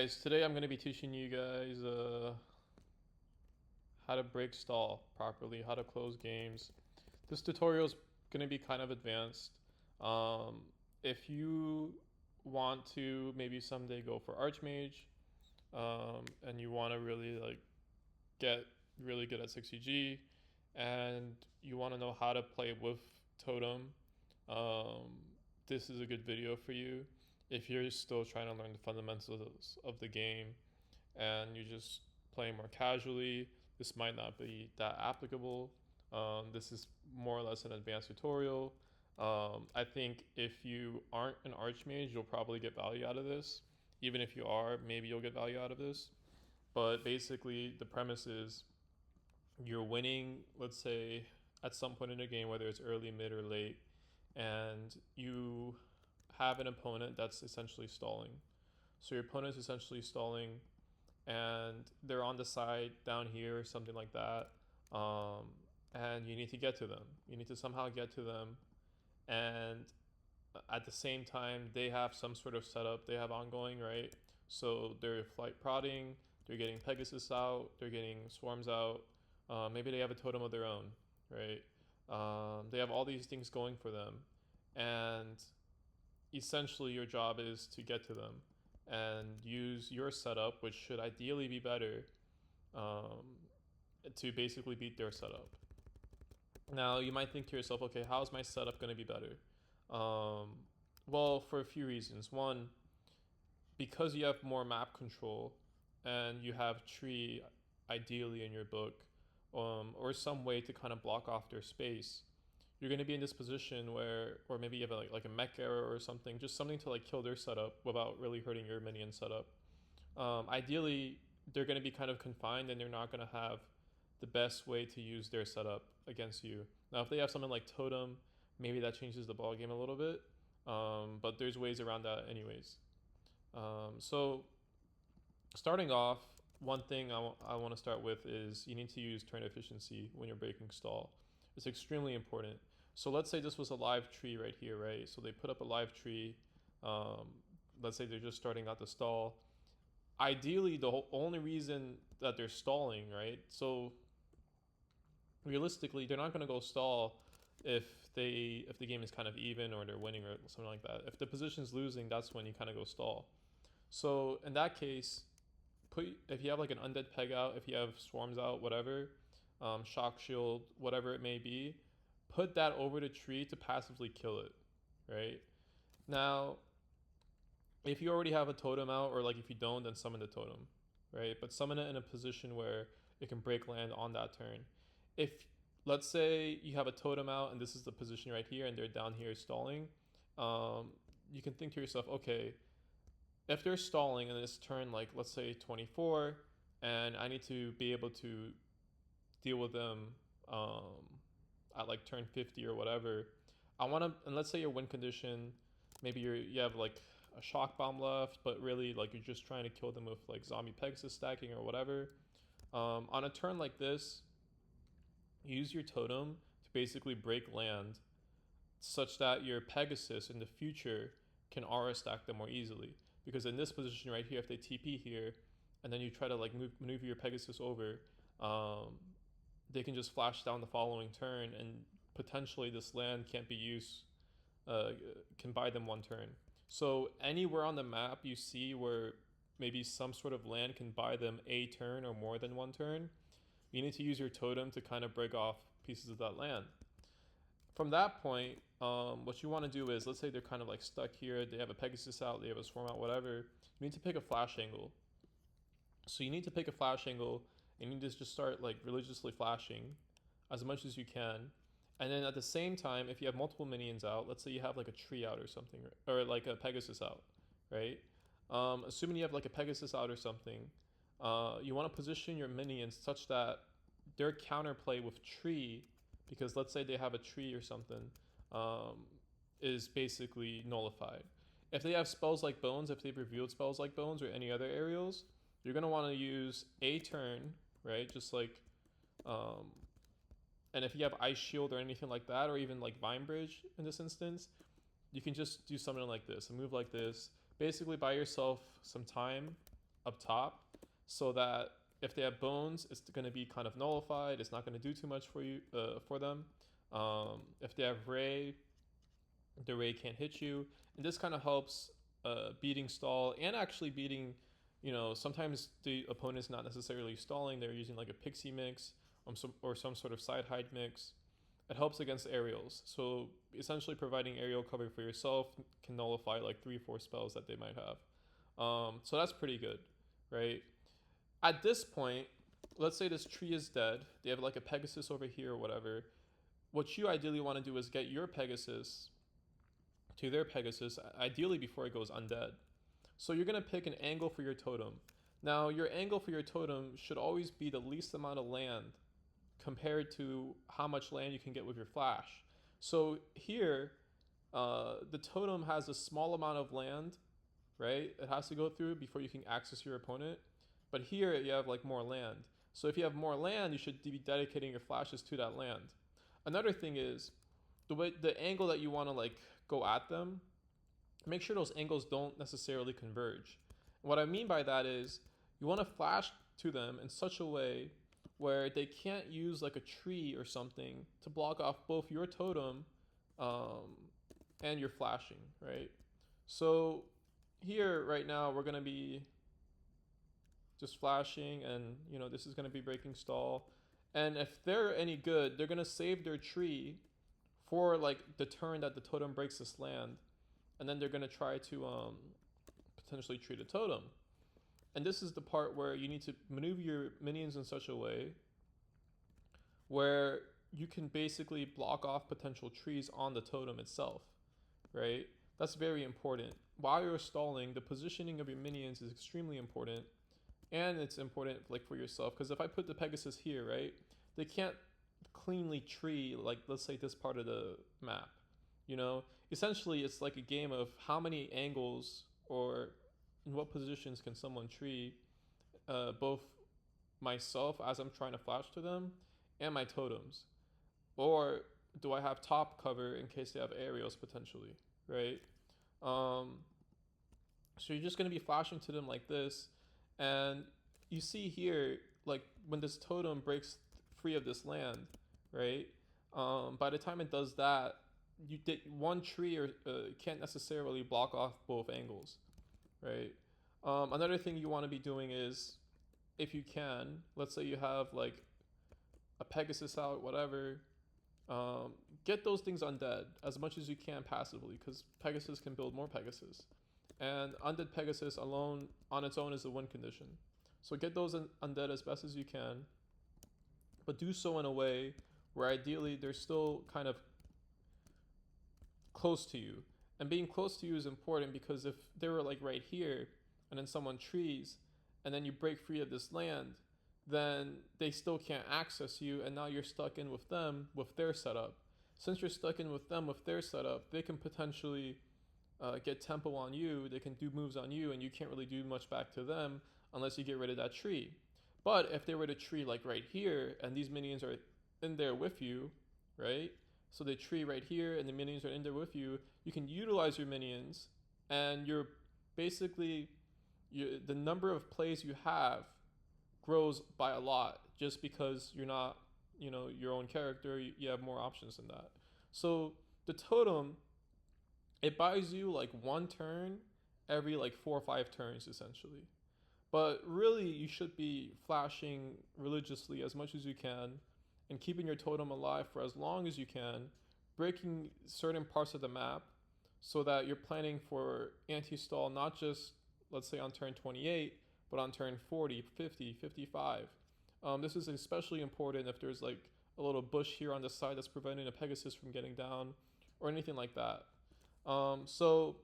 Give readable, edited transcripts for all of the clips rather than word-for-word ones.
Guys, today I'm going to be teaching you guys how to break stall properly, how to close games. This tutorial is going to be kind of advanced. If you want to maybe someday go for Archmage, and you want to really get really good at 60G, and you want to know how to play with totem, this is a good video for you. If you're still trying to learn the fundamentals of the game and you're just playing more casually, this might not be that applicable. This is more or less an advanced tutorial. I think if you aren't an archmage, you'll probably get value out of this. Even if you are, maybe you'll get value out of this. But basically, the premise is you're winning, let's say, at some point in the game, whether it's early, mid, or late, and you have an opponent that's essentially stalling. So your opponent's essentially stalling, and they're on the side down here, something like that. And you need to get to them. You need to somehow get to them, and at the same time, they have some sort of setup they have ongoing, right? So they're flight prodding, they're getting Pegasus out, they're getting swarms out. Maybe they have a totem of their own, right? They have all these things going for them, and essentially your job is to get to them and use your setup, which should ideally be better, to basically beat their setup. Now, you might think to yourself, okay, how is my setup going to be better? Well, for a few reasons. One, because you have more map control and you have tree ideally in your book, or some way to kind of block off their space, you're going to be in this position where, or maybe you have like a mech error or something, just something to kill their setup without really hurting your minion setup. Ideally, they're going to be kind of confined and they're not going to have the best way to use their setup against you. Now, if they have something like totem, maybe that changes the ball game a little bit, but there's ways around that anyways. So starting off, one thing I want to start with is you need to use turn efficiency when you're breaking stall. It's extremely important. So let's say this was a live tree right here, right? So they put up a live tree. Let's say they're just starting out the stall. Ideally, the only reason that they're stalling, right? So realistically, they're not going to go stall if the game is kind of even or they're winning or something like that. If the position's losing, that's when you kind of go stall. So in that case, if you have like an undead peg out, if you have swarms out, whatever, shock shield, whatever it may be, put that over the tree to passively kill it, right? Now, if you already have a totem out, or if you don't, then summon the totem, right? But summon it in a position where it can break land on that turn. If, let's say you have a totem out and this is the position right here and they're down here stalling, you can think to yourself, okay, if they're stalling in this turn, let's say 24, and I need to be able to deal with them at turn 50 or whatever, I want to, and let's say your win condition, maybe you have a shock bomb left, but really you're just trying to kill them with zombie Pegasus stacking or whatever. On a turn like this, use your totem to basically break land such that your Pegasus in the future can aura stack them more easily. Because in this position right here, if they TP here, and then you try to maneuver your Pegasus over, they can just flash down the following turn, and potentially this land can't be used, can buy them one turn. So anywhere on the map you see where maybe some sort of land can buy them a turn or more than one turn, you need to use your totem to kind of break off pieces of that land. From that point, what you want to do is, let's say they're kind of stuck here, they have a Pegasus out, they have a swarm out, whatever, you need to pick a flash angle. So you need to pick a flash angle, and you need to just start religiously flashing as much as you can. And then at the same time, if you have multiple minions out, let's say you have a tree out or something, or a Pegasus out, right? Assuming you have a Pegasus out or something, you want to position your minions such that their counterplay with tree, because let's say they have a tree or something, is basically nullified. If they have spells like Bones, if they've revealed spells like Bones or any other aerials, you're going to want to use a turn, right? Just and if you have Ice Shield or anything like that, or even Vine Bridge in this instance, you can just do something like this, a move like this. Basically buy yourself some time up top, so that if they have bones, it's going to be kind of nullified. It's not going to do too much for you for them. If they have ray, the ray can't hit you, and this kind of helps beating stall and actually beating. Sometimes the opponent's not necessarily stalling; they're using like a pixie mix or some sort of side hide mix. It helps against aerials. So essentially, providing aerial cover for yourself can nullify like 3-4 spells that they might have. So that's pretty good, right? At this point, let's say this tree is dead. They have like a Pegasus over here or whatever. What you ideally want to do is get your Pegasus to their Pegasus, ideally before it goes undead. So you're going to pick an angle for your totem. Now, your angle for your totem should always be the least amount of land compared to how much land you can get with your flash. So here, the totem has a small amount of land, right? It has to go through before you can access your opponent. But here you have like more land. So if you have more land, you should be dedicating your flashes to that land. Another thing is the angle that you want to like go at them, make sure those angles don't necessarily converge. And what I mean by that is you want to flash to them in such a way where they can't use like a tree or something to block off both your totem and your flashing, right? So here right now we're going to be just flashing, and this is going to be breaking stall. And if they're any good, they're going to save their tree for like the turn that the totem breaks this land, and then they're going to try to potentially treat a totem. And this is the part where you need to maneuver your minions in such a way where you can basically block off potential trees on the totem itself, right? That's very important. While you're stalling, the positioning of your minions is extremely important, and it's important like for yourself, because if I put the Pegasus here, right, they can't cleanly tree like, let's say, this part of the map. Essentially it's like a game of how many angles or in what positions can someone tree both myself as I'm trying to flash to them and my totems, or do I have top cover in case they have aerials potentially, right? So you're just going to be flashing to them like this, and you see here, like when this totem breaks free of this land, right? By the time it does that, you did one tree or can't necessarily block off both angles, right? Another thing you want to be doing is, if you can, let's say you have like a Pegasus out, whatever, get those things undead as much as you can passively, because Pegasus can build more Pegasus. And undead Pegasus alone, on its own, is a win condition. So get those undead as best as you can, but do so in a way where ideally they're still kind of close to you. And being close to you is important, because if they were like right here and then someone trees and then you break free of this land, then they still can't access you, and now you're stuck in with them with their setup. Since you're stuck in with them with their setup, they can potentially get tempo on you, they can do moves on you, and you can't really do much back to them unless you get rid of that tree. But if they were to tree like right here, and these minions are in there with you, right? So they tree right here, and the minions are in there with you. You can utilize your minions, and you're basically, the number of plays you have grows by a lot, just because you're not, your own character. You have more options than that. So the totem, it buys you like one turn every like 4 or 5 turns essentially. But really, you should be flashing religiously as much as you can and keeping your totem alive for as long as you can, breaking certain parts of the map so that you're planning for anti-stall, not just, let's say, on turn 28, but on turn 40, 50, 55. This is especially important if there's like a little bush here on the side that's preventing a Pegasus from getting down or anything like that. So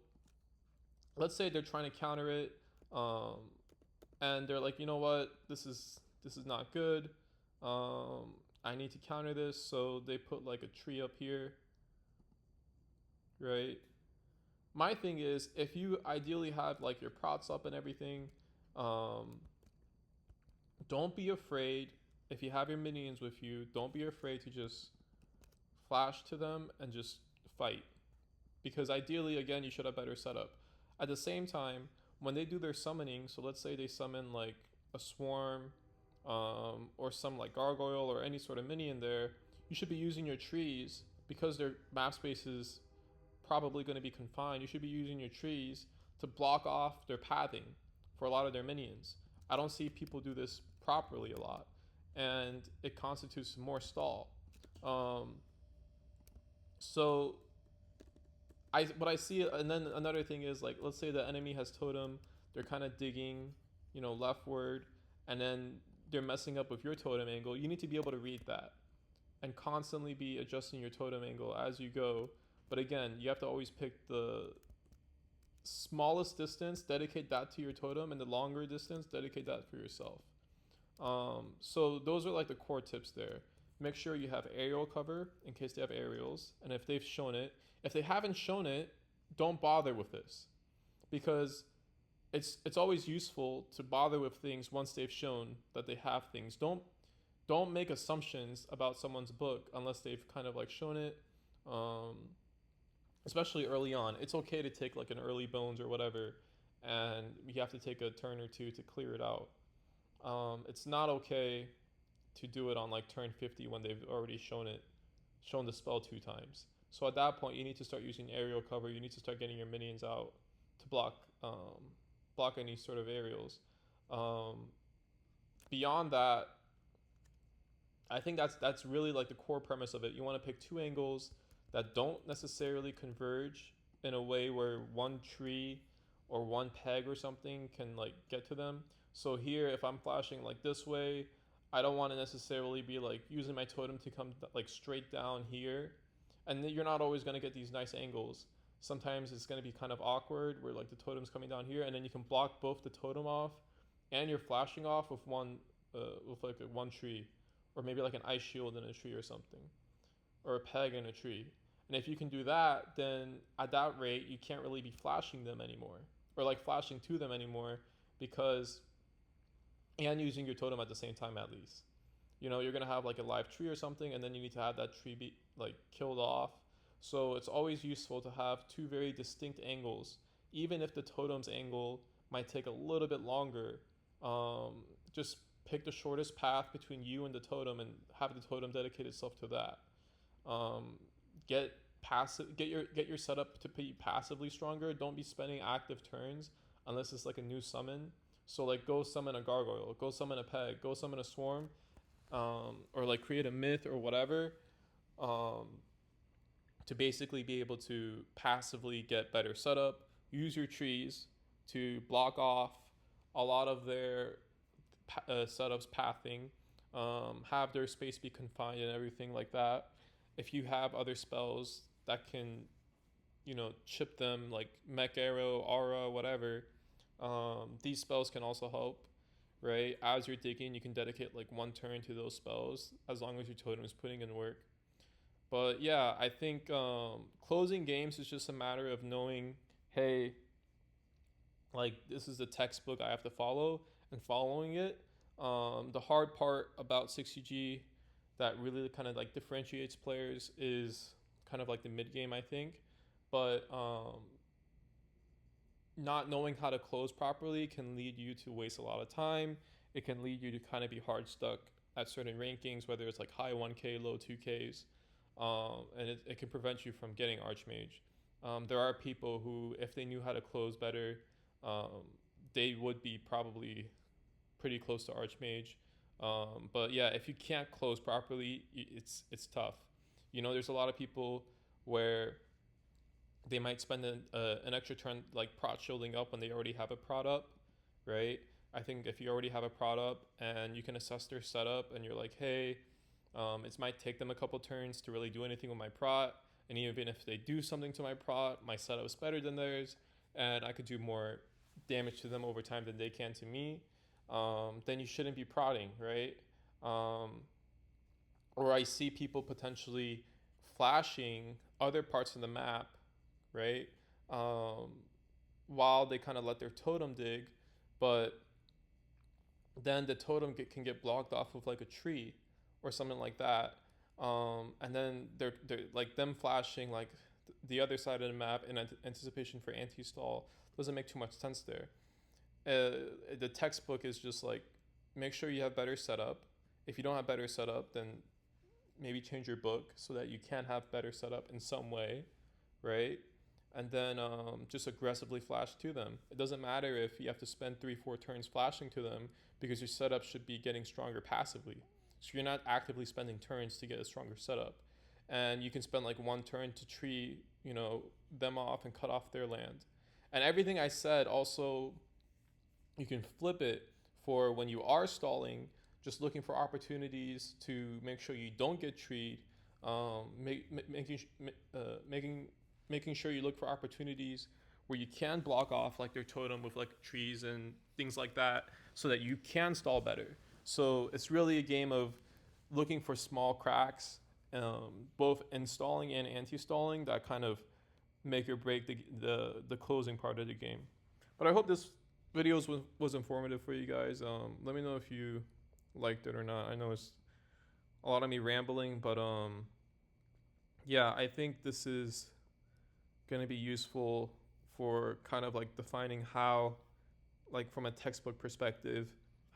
let's say they're trying to counter it, and they're like, you know what, this is not good. I need to counter this, so they put like a tree up here, right? My thing is, if you ideally have like your prots up and everything, don't be afraid. If you have your minions with you, don't be afraid to just flash to them and just fight, because ideally, again, you should have better setup. At the same time, when they do their summoning, so let's say they summon like a swarm, or some like gargoyle or any sort of minion there, you should be using your trees because their map space is probably going to be confined. You should be using your trees to block off their pathing for a lot of their minions. I don't see people do this properly a lot, and it constitutes more stall. Um, so what I see, and then another thing is like, let's say the enemy has totem, they're kind of digging, leftward, and then they're messing up with your totem angle. You need to be able to read that and constantly be adjusting your totem angle as you go. But again, you have to always pick the smallest distance, dedicate that to your totem, and the longer distance, dedicate that for yourself. So those are like the core tips there. Make sure you have aerial cover in case they have aerials, and if they've shown it. If they haven't shown it, don't bother with this, because it's always useful to bother with things once they've shown that they have things. Don't make assumptions about someone's book unless they've kind of like shown it. Especially early on, it's okay to take like an early bones or whatever, and you have to take a turn or two to clear it out. It's not okay to do it on like turn 50 when they've already shown the spell 2 times. So at that point, you need to start using aerial cover. You need to start getting your minions out to block any sort of aerials. Beyond that, I think that's really like the core premise of it. You want to pick 2 angles that don't necessarily converge in a way where one tree or one peg or something can like get to them. So here, if I'm flashing like this way, I don't want to necessarily be like using my totem to come like straight down here. And you're not always going to get these nice angles. Sometimes it's going to be kind of awkward where like the totem's coming down here, and then you can block both the totem off and you're flashing off with one tree, or maybe like an ice shield in a tree or something, or a peg in a tree. And if you can do that, then at that rate you can't really be flashing them anymore, or like flashing to them anymore, because and using your totem at the same time at least. You're gonna have like a live tree or something, and then you need to have that tree be like killed off. So it's always useful to have 2 very distinct angles, even if the totem's angle might take a little bit longer. Just pick the shortest path between you and the totem, and have the totem dedicate itself to that. Get your setup to be passively stronger. Don't be spending active turns unless it's like a new summon. So like go summon a gargoyle, go summon a peg, go summon a swarm, or like create a myth or whatever, to basically be able to passively get better setup. Use your trees to block off a lot of their setups pathing, have their space be confined and everything like that. If you have other spells that can, chip them, like mech arrow, aura, whatever, these spells can also help, right? As you're digging, you can dedicate like 1 turn to those spells as long as your totem is putting in work. But yeah, I think closing games is just a matter of knowing, hey, like this is the textbook I have to follow, and following it. The hard part about 60G that really kind of like differentiates players is kind of like the mid game, I think. But not knowing how to close properly can lead you to waste a lot of time. It can lead you to kind of be hard stuck at certain rankings, whether it's like high 1K, low 2Ks. And it can prevent you from getting Archmage. There are people who, if they knew how to close better, they would be probably pretty close to Archmage. But yeah, if you can't close properly, it's tough. There's a lot of people where they might spend an extra turn like prot shielding up when they already have a prot up, right? I think if you already have a prot up and you can assess their setup, and you're like, hey, it might take them a couple turns to really do anything with my prot, and even if they do something to my prot, my setup is better than theirs, and I could do more damage to them over time than they can to me, then you shouldn't be prodding, right? Or I see people potentially flashing other parts of the map, right? While they kind of let their totem dig, but then the totem can get blocked off with like a tree or something like that. And then they're like them flashing like the other side of the map in anticipation for anti-stall doesn't make too much sense there. The textbook is just like, make sure you have better setup. If you don't have better setup, then maybe change your book so that you can have better setup in some way, right? And then just aggressively flash to them. It doesn't matter if you have to spend 3-4 turns flashing to them, because your setup should be getting stronger passively. So you're not actively spending turns to get a stronger setup. And you can spend like one turn to tree, them off and cut off their land. And everything I said also, you can flip it for when you are stalling, just looking for opportunities to make sure you don't get treed, making sure you look for opportunities where you can block off like their totem with like trees and things like that, so that you can stall better. So it's really a game of looking for small cracks, both in stalling and anti-stalling, that kind of make or break the closing part of the game. But I hope this video was informative for you guys. Let me know if you liked it or not. I know it's a lot of me rambling, but yeah, I think this is going to be useful for kind of like defining how, like from a textbook perspective,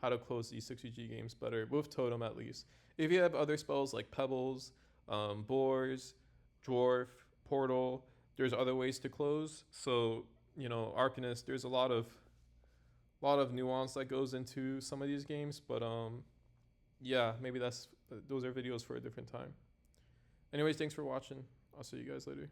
how to close these 60G games better, with Totem at least. If you have other spells like Pebbles, Boars, Dwarf, Portal, there's other ways to close. So, Arcanist, there's a lot of nuance that goes into some of these games, but yeah, maybe those are videos for a different time. Anyways, thanks for watching. I'll see you guys later.